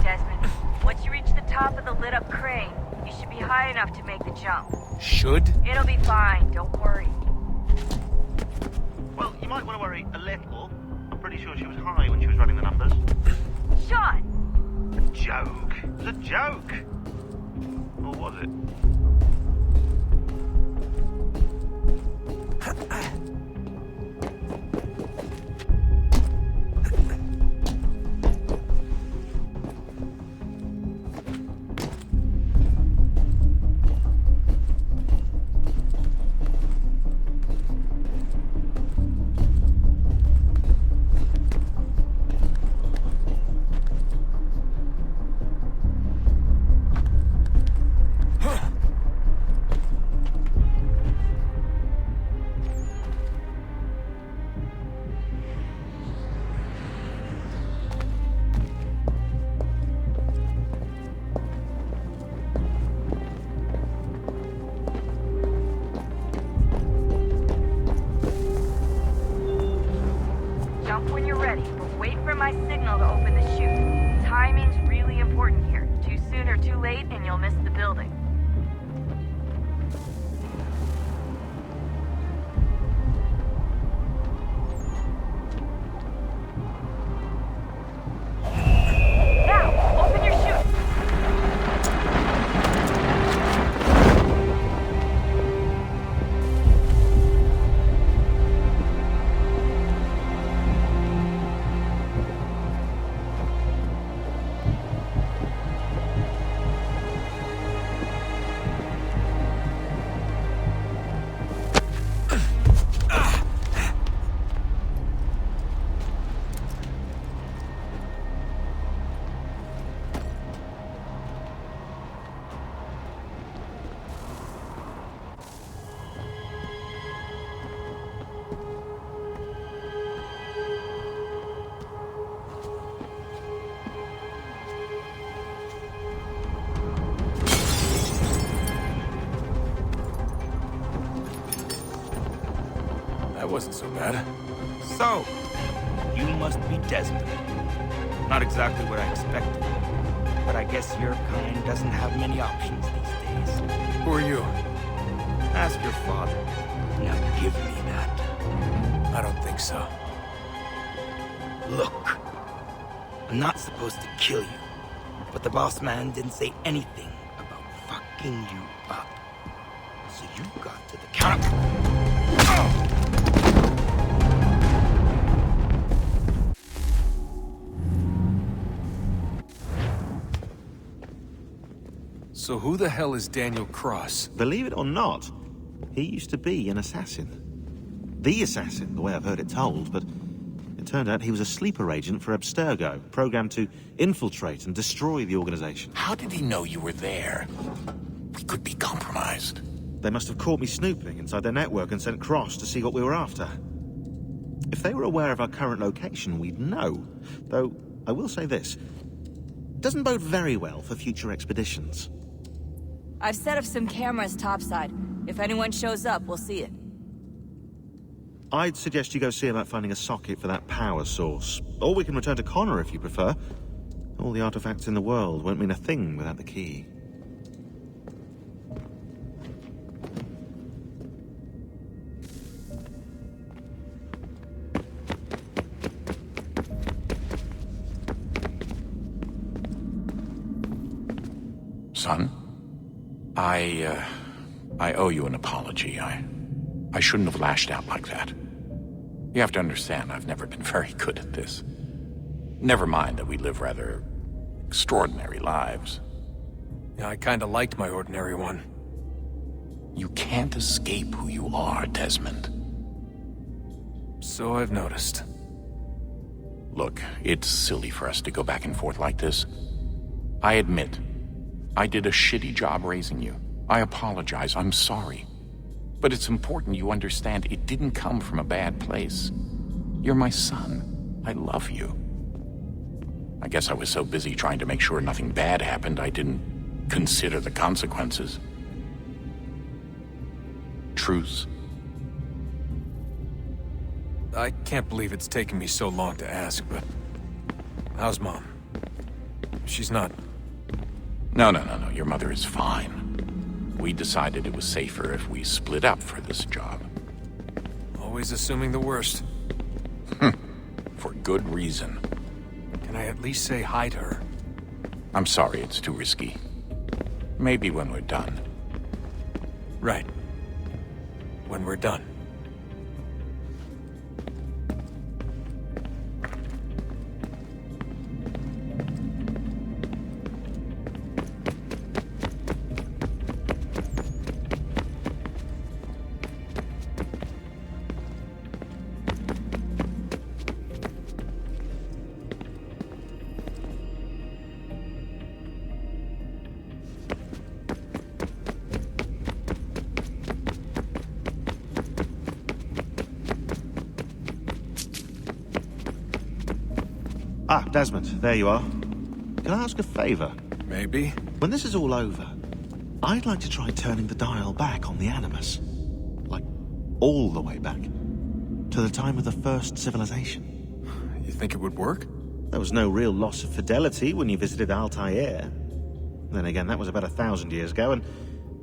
Desmond. Once you reach the top of the lit-up crane, you should be high enough to make the jump. Should? It'll be fine, don't worry. Well, you might want to worry a little. I'm pretty sure she was high when she was running the numbers. Sean! A joke. It was a joke. Or was it? Jump when you're ready, but wait for my signal to open the chute. Timing's really important here. Too soon or too late, and you'll miss the building. Now, open your chute! That wasn't so bad. So, you must be Desmond. Not exactly what I expected, but I guess your kind doesn't have many options these days. Who are you? Ask your father. Now give me that. I don't think so. Look, I'm not supposed to kill you, but the boss man didn't say anything about fucking you up. So you got to the counter. So who the hell is Daniel Cross? Believe it or not, he used to be an assassin. The assassin, the way I've heard it told, but it turned out he was a sleeper agent for Abstergo, programmed to infiltrate and destroy the organization. How did he know you were there? We could be compromised. They must have caught me snooping inside their network and sent Cross to see what we were after. If they were aware of our current location, we'd know. Though, I will say this. Doesn't bode very well for future expeditions. I've set up some cameras topside. If anyone shows up, we'll see it. I'd suggest you go see about finding a socket for that power source. Or we can return to Connor if you prefer. All the artifacts in the world won't mean a thing without the key. Son, I owe you an apology. I shouldn't have lashed out like that. You have to understand, I've never been very good at this. Never mind that we live rather extraordinary lives. Yeah, I kinda liked my ordinary one. You can't escape who you are, Desmond. So I've noticed. Look, it's silly for us to go back and forth like this. I admit, I did a shitty job raising you. I apologize, I'm sorry. But it's important you understand it didn't come from a bad place. You're my son. I love you. I guess I was so busy trying to make sure nothing bad happened, I didn't consider the consequences. Truce. I can't believe it's taken me so long to ask, but... how's Mom? She's not. No. Your mother is fine. We decided it was safer if we split up for this job. Always assuming the worst. For good reason. Can I at least say hi to her? I'm sorry, it's too risky. Maybe when we're done. Right. When we're done. Ah, Desmond, there you are. Can I ask a favor? Maybe. When this is all over, I'd like to try turning the dial back on the Animus. Like, all the way back. To the time of the first civilization. You think it would work? There was no real loss of fidelity when you visited Altair. Then again, that was about 1,000 years ago, and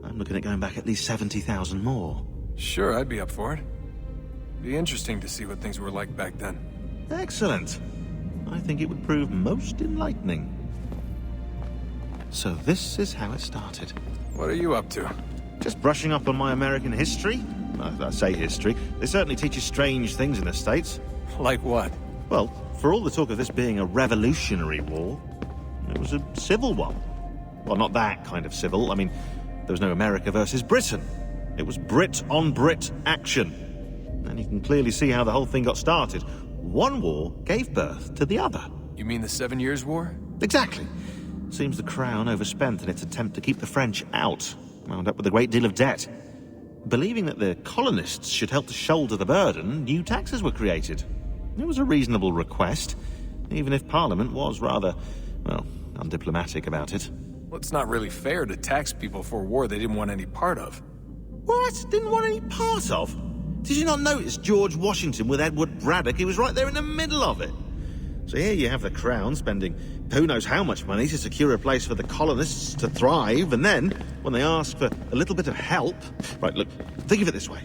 I'm looking at going back at least 70,000 more. Sure, I'd be up for it. Be interesting to see what things were like back then. Excellent. I think it would prove most enlightening. So this is how it started. What are you up to? Just brushing up on my American history. I say history. They certainly teach you strange things in the States. Like what? Well, for all the talk of this being a revolutionary war, it was a civil one. Well, not that kind of civil. I mean, there was no America versus Britain. It was Brit on Brit action. And you can clearly see how the whole thing got started. One war gave birth to the other. You mean the 7 Years' War? Exactly. Seems the Crown overspent in its attempt to keep the French out, wound up with a great deal of debt. Believing that the colonists should help to shoulder the burden, new taxes were created. It was a reasonable request, even if Parliament was rather, well, undiplomatic about it. Well, it's not really fair to tax people for a war they didn't want any part of. What? Didn't want any part of? Did you not notice George Washington with Edward Braddock? He was right there in the middle of it. So here you have the Crown spending who knows how much money to secure a place for the colonists to thrive, and then, when they ask for a little bit of help... Right, look, think of it this way.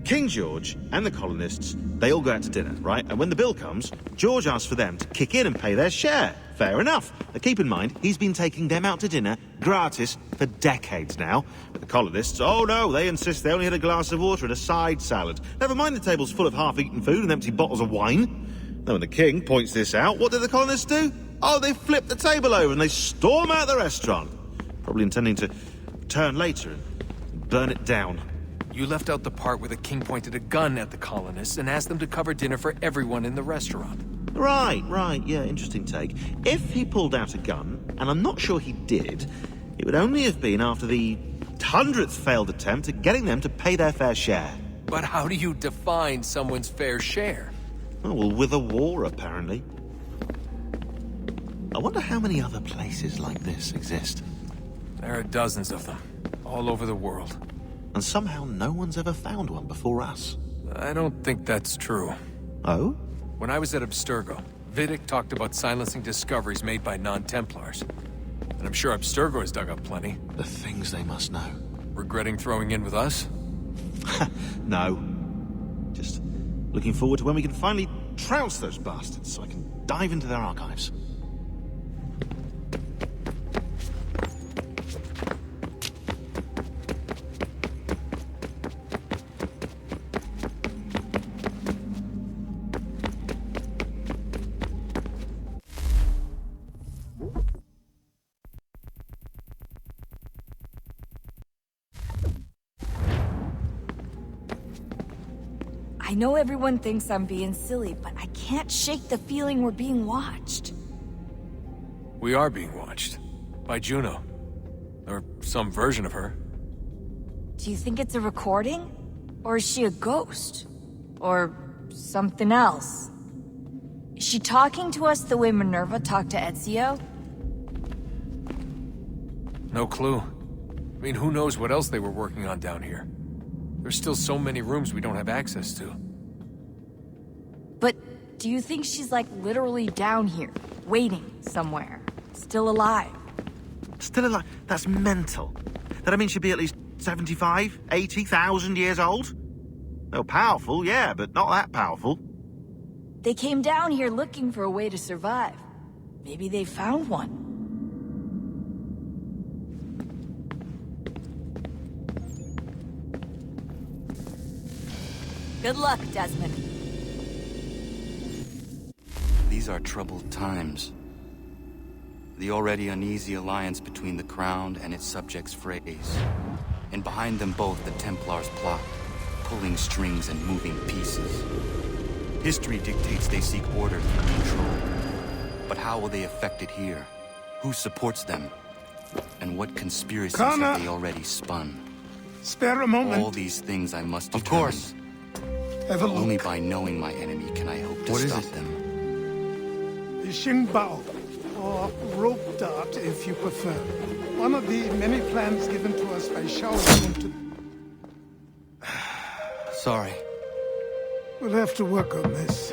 King George and the colonists, they all go out to dinner, right? And when the bill comes, George asks for them to kick in and pay their share. Fair enough. But keep in mind, he's been taking them out to dinner gratis for decades now. But the colonists, oh no, they insist they only had a glass of water and a side salad. Never mind the table's full of half-eaten food and empty bottles of wine. Then when the king points this out, what do the colonists do? Oh, they flip the table over and they storm out the restaurant. Probably intending to return later and burn it down. You left out the part where the king pointed a gun at the colonists and asked them to cover dinner for everyone in the restaurant. Right, yeah, interesting take. If he pulled out a gun, and I'm not sure he did, it would only have been after the 100th failed attempt at getting them to pay their fair share. But how do you define someone's fair share? Oh, well, with a war, apparently. I wonder how many other places like this exist. There are dozens of them, all over the world. And somehow no one's ever found one before us. I don't think that's true. Oh? When I was at Abstergo, Vidic talked about silencing discoveries made by non-Templars. And I'm sure Abstergo has dug up plenty. The things they must know. Regretting throwing in with us? No. Just looking forward to when we can finally trounce those bastards so I can dive into their archives. I know everyone thinks I'm being silly, but I can't shake the feeling we're being watched. We are being watched. By Juno. Or some version of her. Do you think it's a recording? Or is she a ghost? Or something else? Is she talking to us the way Minerva talked to Ezio? No clue. I mean, who knows what else they were working on down here? There's still so many rooms we don't have access to. But do you think she's like literally down here, waiting somewhere? Still alive. Still alive? That's mental. That means she'd be at least 75, 80,000 years old? Well, powerful, yeah, but not that powerful. They came down here looking for a way to survive. Maybe they found one. Good luck, Desmond. These are troubled times. The already uneasy alliance between the Crown and its subjects frays. And behind them both the Templars plot, pulling strings and moving pieces. History dictates they seek order through control. But how will they affect it here? Who supports them? And what conspiracies Connor! have they already spun? Spare a moment. All these things I must Of determine. course. Have a look. Only by knowing my enemy can I hope to What is stop it? them. The Xingbao, or rope dart if you prefer. One of the many plans given to us by Shao Kahn to... Sorry. We'll have to work on this.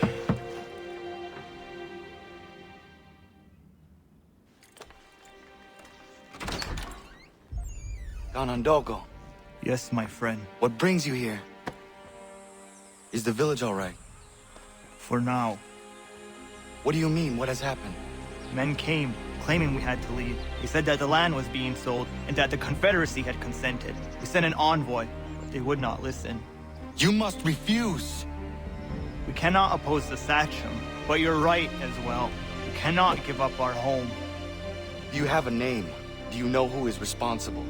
Ganondogo, Yes, my friend. what brings you here? Is the village all right? For now. What do you mean? What has happened? Men came, claiming we had to leave. They said that the land was being sold, and that the Confederacy had consented. We sent an envoy, but they would not listen. You must refuse! We cannot oppose the Sachem, but you're right as well. We cannot give up our home. Do you have a name? Do you know who is responsible?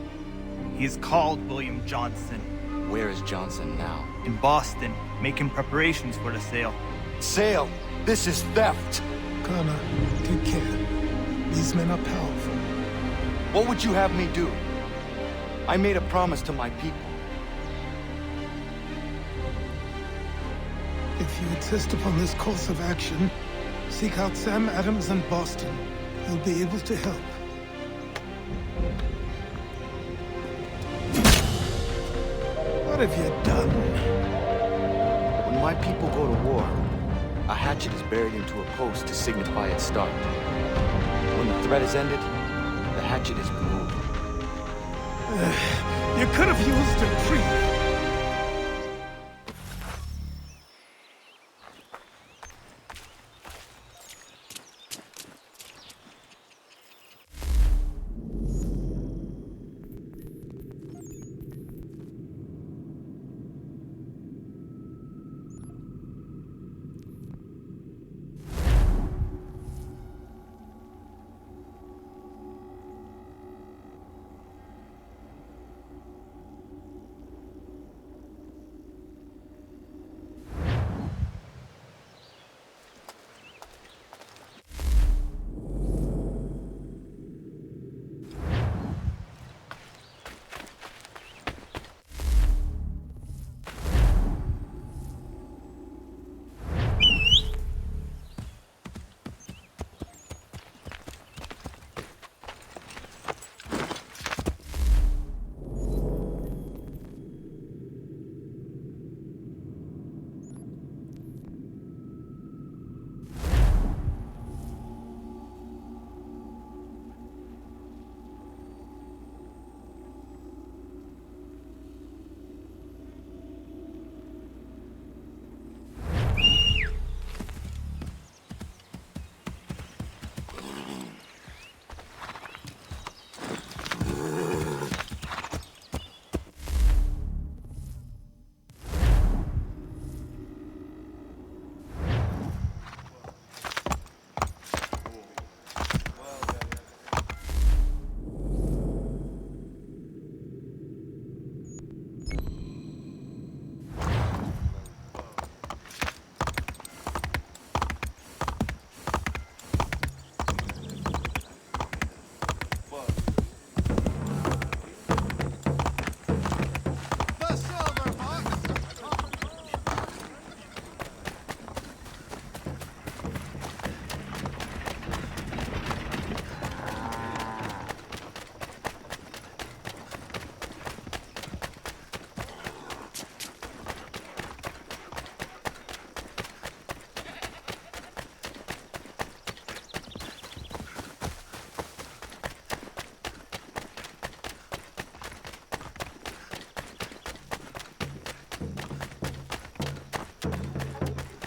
He is called William Johnson. Where is Johnson now? In Boston, making preparations for the sale. Sale! This is theft! Connor, take care. These men are powerful. What would you have me do? I made a promise to my people. If you insist upon this course of action, seek out Sam Adams in Boston. He'll be able to help. What have you done? When my people go to war, a hatchet is buried into a post to signify its start. When the threat is ended, the hatchet is removed. You could have used a tree.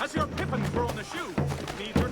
How's your pippin throwing the shoe? Need your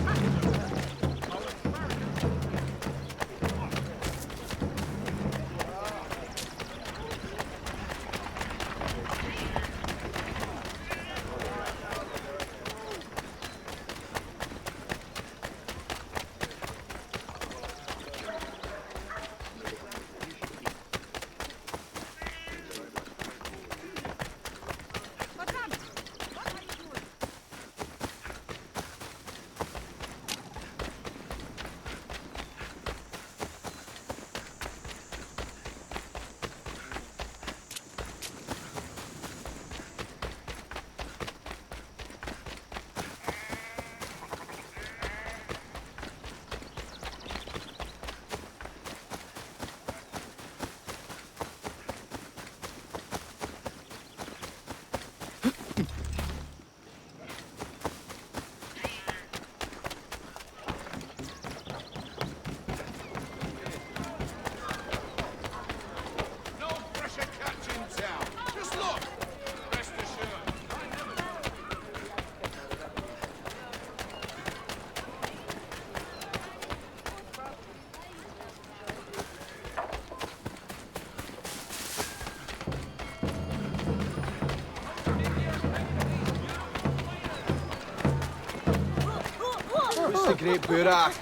It's a great burach.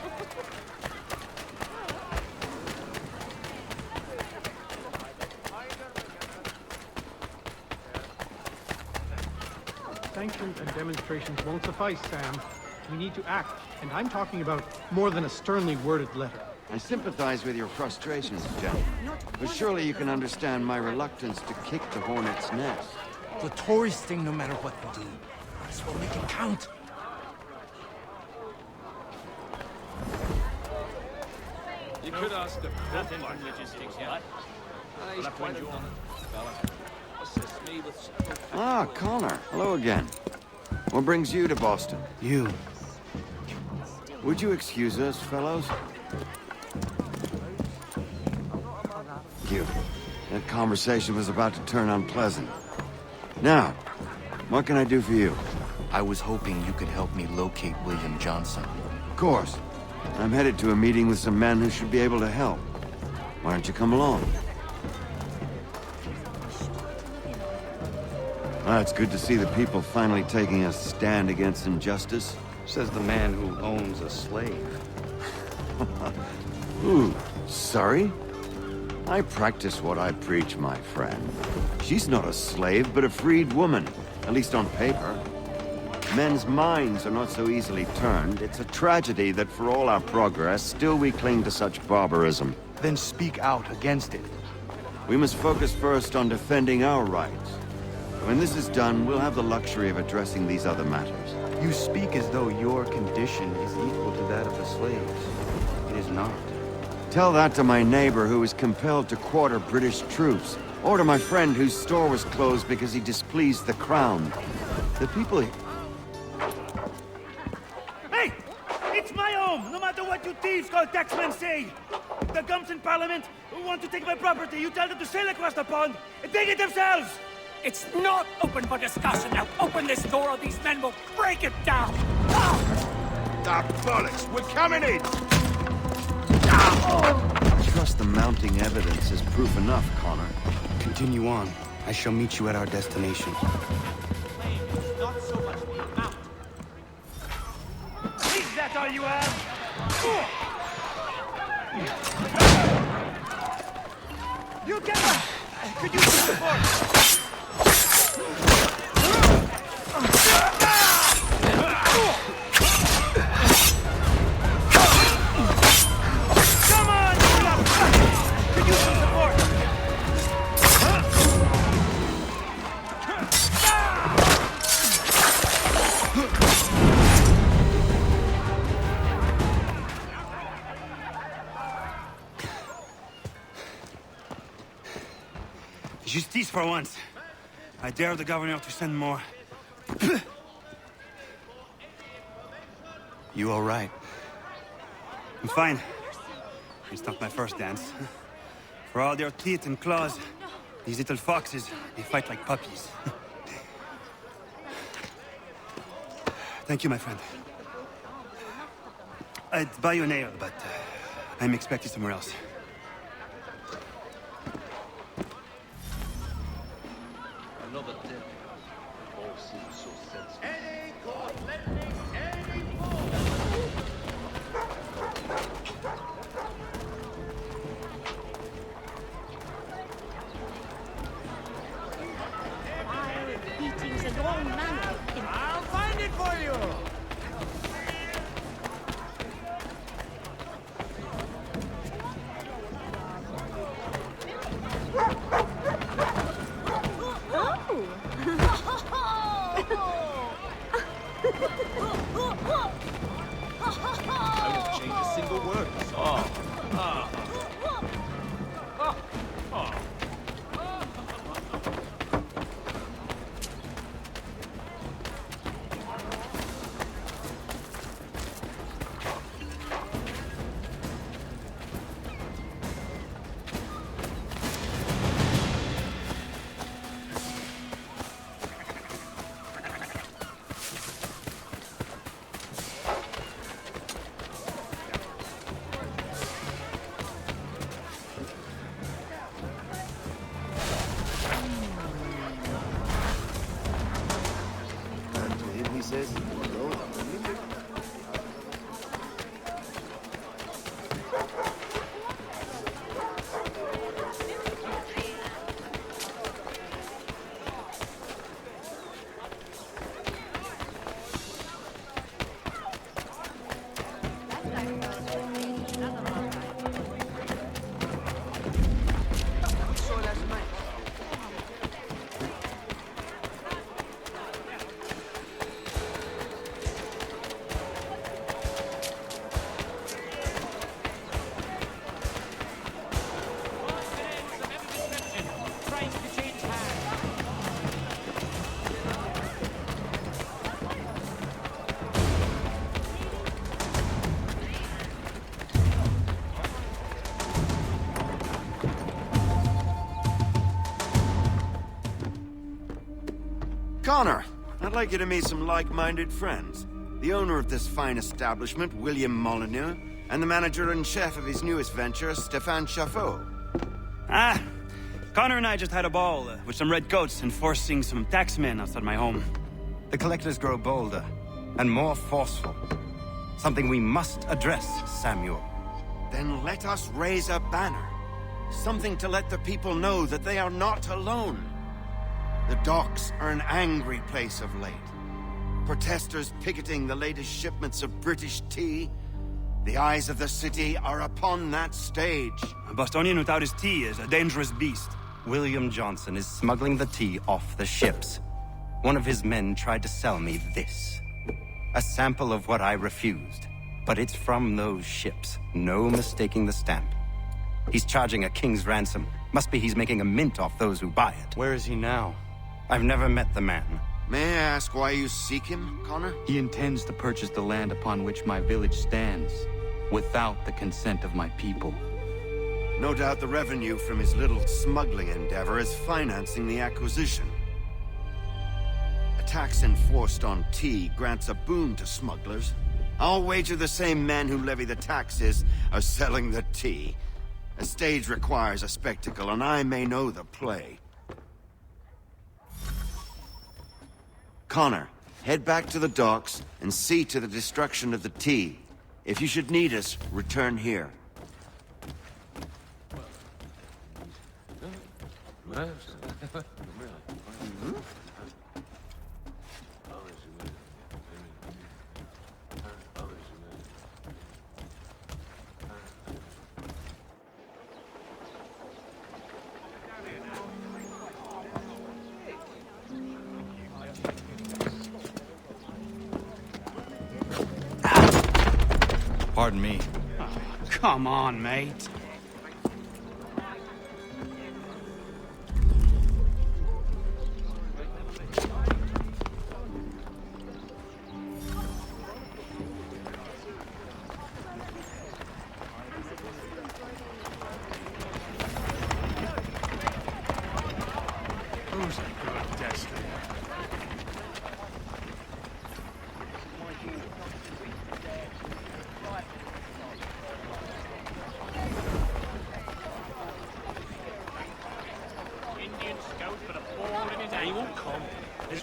Sanctions and demonstrations won't suffice, Sam. We need to act, and I'm talking about more than a sternly worded letter. I sympathize with your frustrations, gentlemen. But surely you can understand my reluctance to kick the hornet's nest. The tourist thing, no matter what we do. Might as well make it count. You could ask the nothing from logistics, yeah? He's quite a fella. Assist me with... Ah, Connor. Hello again. What brings you to Boston? You. Would you excuse us, fellows? Thank you. That conversation was about to turn unpleasant. Now, what can I do for you? I was hoping you could help me locate William Johnson. Of course. I'm headed to a meeting with some men who should be able to help. Why don't you come along? Ah, it's good to see the people finally taking a stand against injustice. Says the man who owns a slave. Ooh, sorry? I practice what I preach, my friend. She's not a slave, but a freed woman, at least on paper. Men's minds are not so easily turned. It's a tragedy that for all our progress, still we cling to such barbarism. Then speak out against it. We must focus first on defending our rights. When this is done, we'll have the luxury of addressing these other matters. You speak as though your condition is equal to that of the slaves. It is not. Tell that to my neighbor who was compelled to quarter British troops, or to my friend whose store was closed because he displeased the crown. The people... Hey! It's my home, no matter what you thieves called taxmen say! The gums in Parliament who want to take my property, you tell them to sail across the pond and take it themselves! It's not open for discussion. Now open this door or these men will break it down. Ah, bollocks! We're coming in! I trust the mounting evidence is proof enough, Connor. Continue on. I shall meet you at our destination. Not so much the amount. Is that all you have? You get up! Could you support? Justice for once. I dare the governor to send more. You all right? I'm fine. It's not my first dance. For all their teeth and claws, these little foxes, they fight like puppies. Thank you, my friend. I'd buy you an ale, but I'm expected somewhere else. Another tip. All seems so sensible. Beatings and all manner of things. I'll find it for you! I won't change a single word. He says, Connor, I'd like you to meet some like-minded friends. The owner of this fine establishment, William Molyneux, and the manager and chef of his newest venture, Stéphane Chaffeau. Ah, Connor and I just had a ball with some redcoats enforcing some taxmen outside my home. The collectors grow bolder and more forceful. Something we must address, Samuel. Then let us raise a banner. Something to let the people know that they are not alone. The docks are an angry place of late. Protesters picketing the latest shipments of British tea. The eyes of the city are upon that stage. A Bostonian without his tea is a dangerous beast. William Johnson is smuggling the tea off the ships. One of his men tried to sell me this. A sample of what I refused. But it's from those ships. No mistaking the stamp. He's charging a king's ransom. Must be he's making a mint off those who buy it. Where is he now? I've never met the man. May I ask why you seek him, Connor? He intends to purchase the land upon which my village stands, without the consent of my people. No doubt the revenue from his little smuggling endeavor is financing the acquisition. A tax enforced on tea grants a boon to smugglers. I'll wager the same men who levy the taxes are selling the tea. A stage requires a spectacle, and I may know the play. Connor, head back to the docks and see to the destruction of the tea. If you should need us, return here. Pardon me. Oh, come on, mate. Who's a good destiny?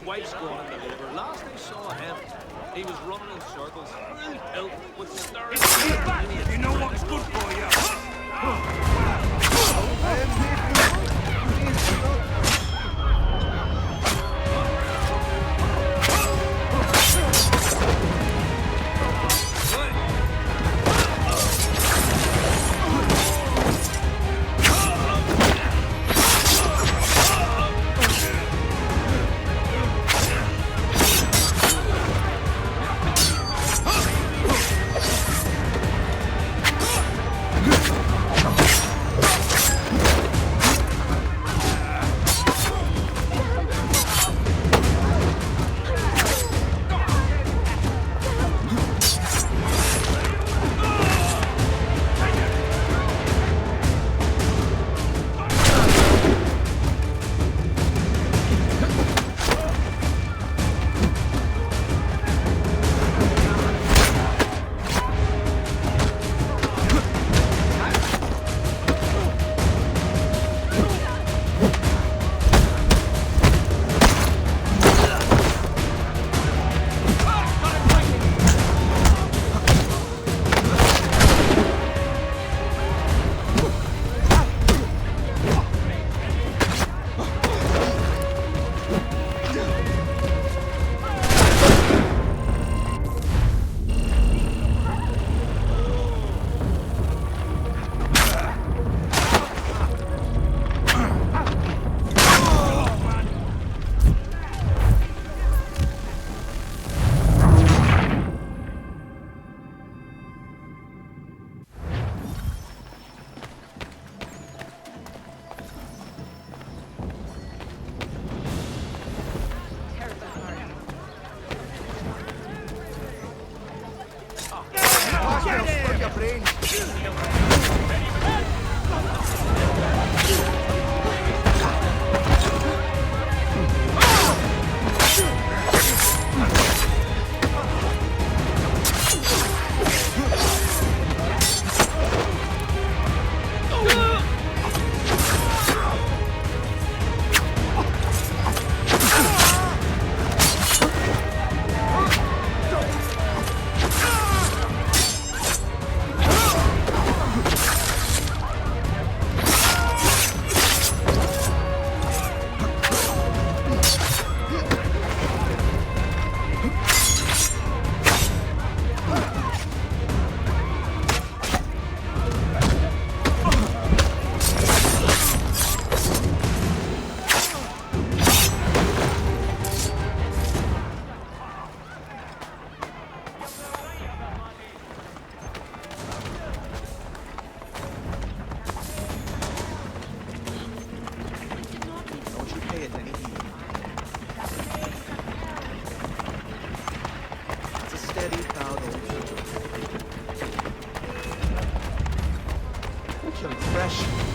His wife's gone in the river. Last I saw him, he was running in circles, full tilt, with stern. You know what's good for you.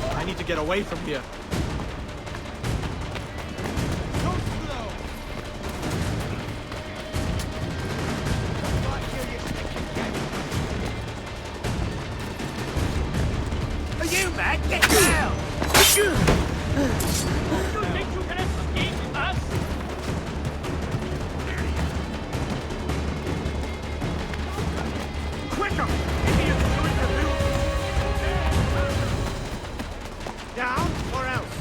I need to get away from here. Are you mad? Get down! You think you can escape us? Quicker! Idiots doing the move! Down or else?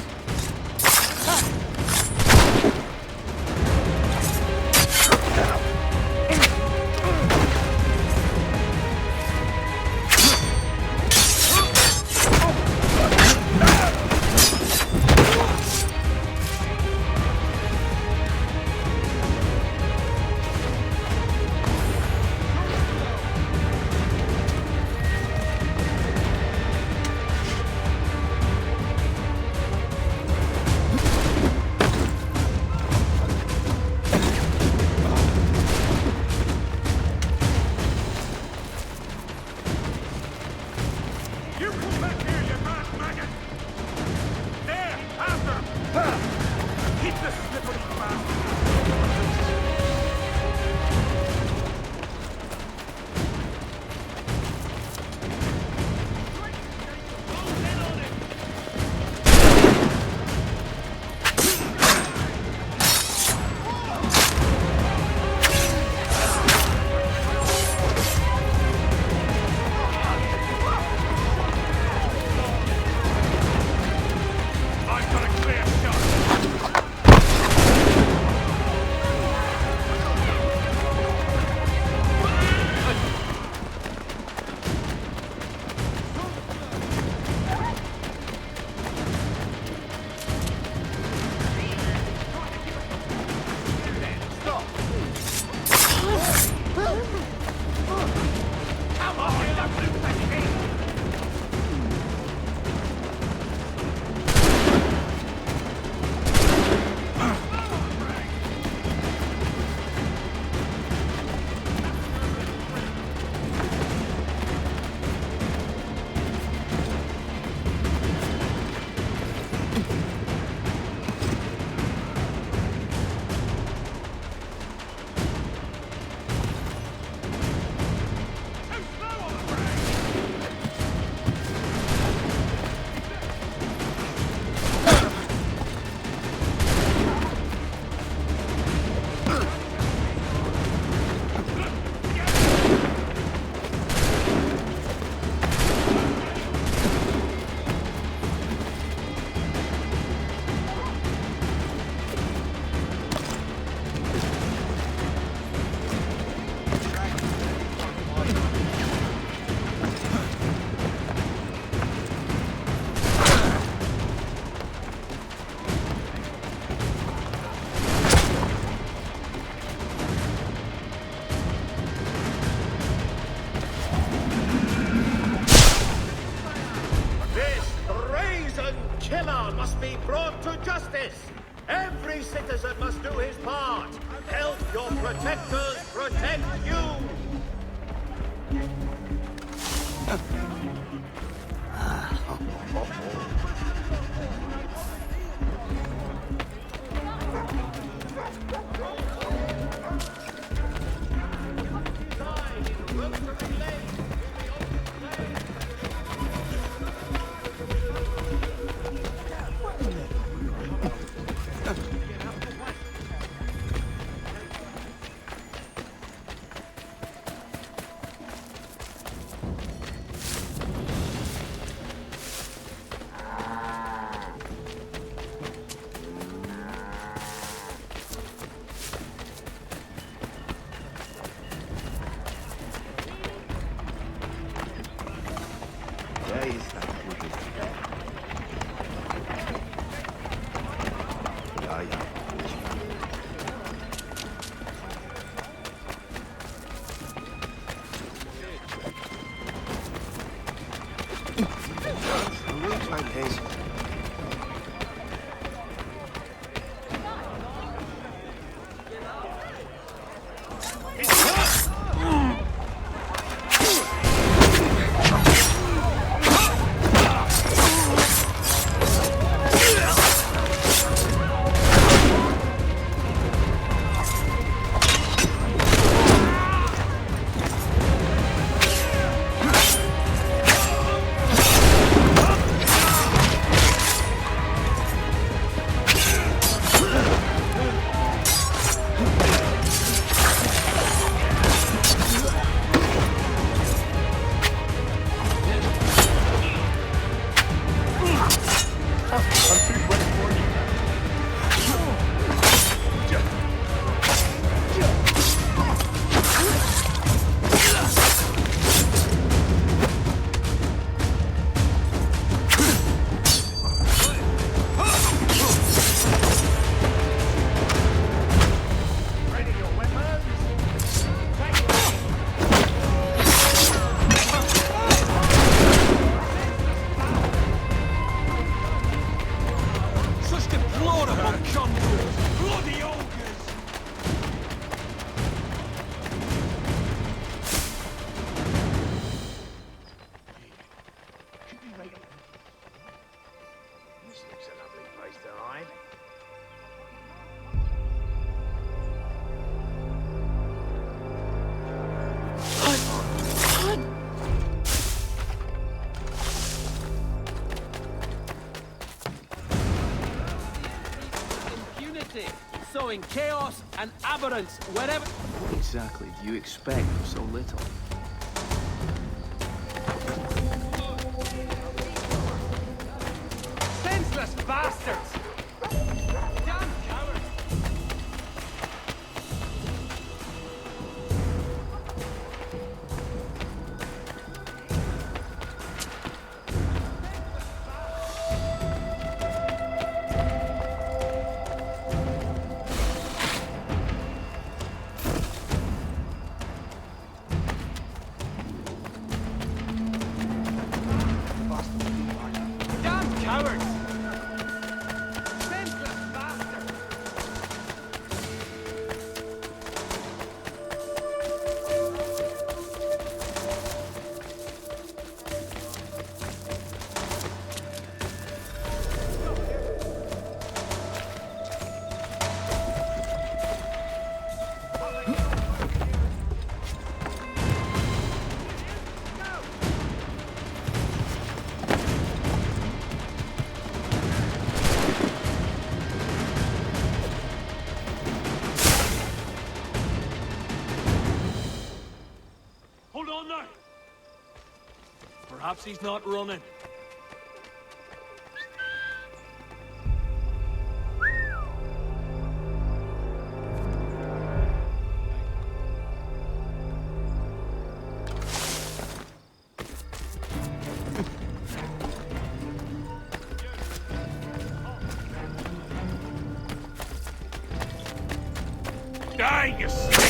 killer must be brought to justice. Every citizen must do his part. Help your protectors protect you. Sowing chaos and aberrance wherever... What exactly do you expect of so little? Senseless bastards! Damn cowards! Perhaps he's not running. Die, you snake!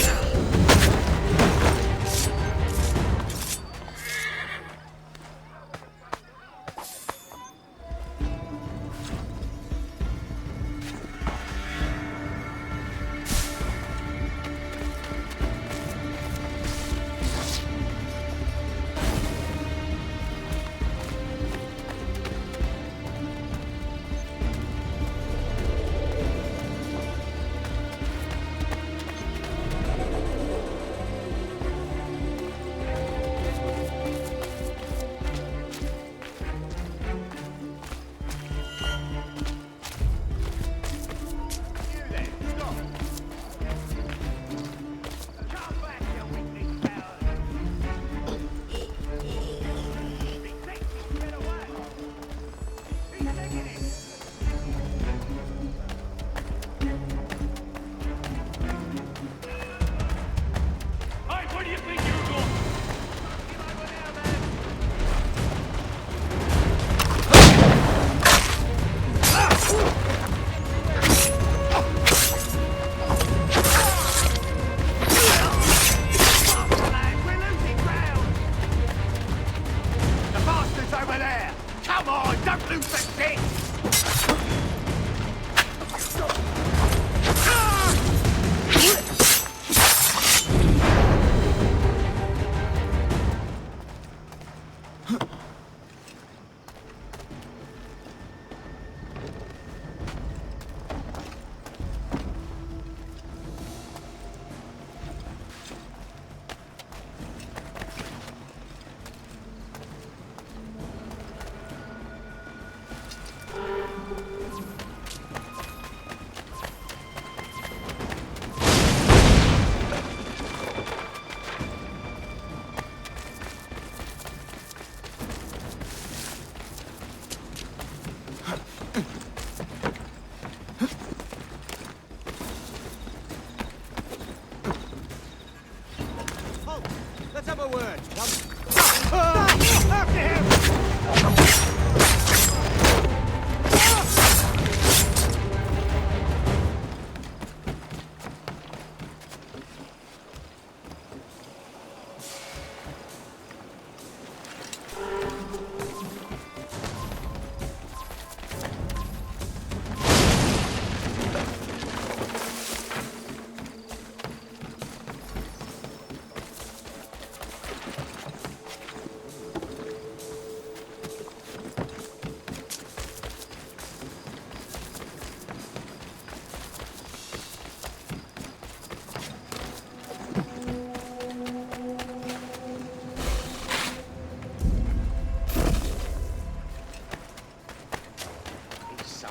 over there! Come on, don't lose the stick! Let's have a word. After him!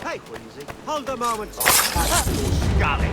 Hey, hold a moment. Scully.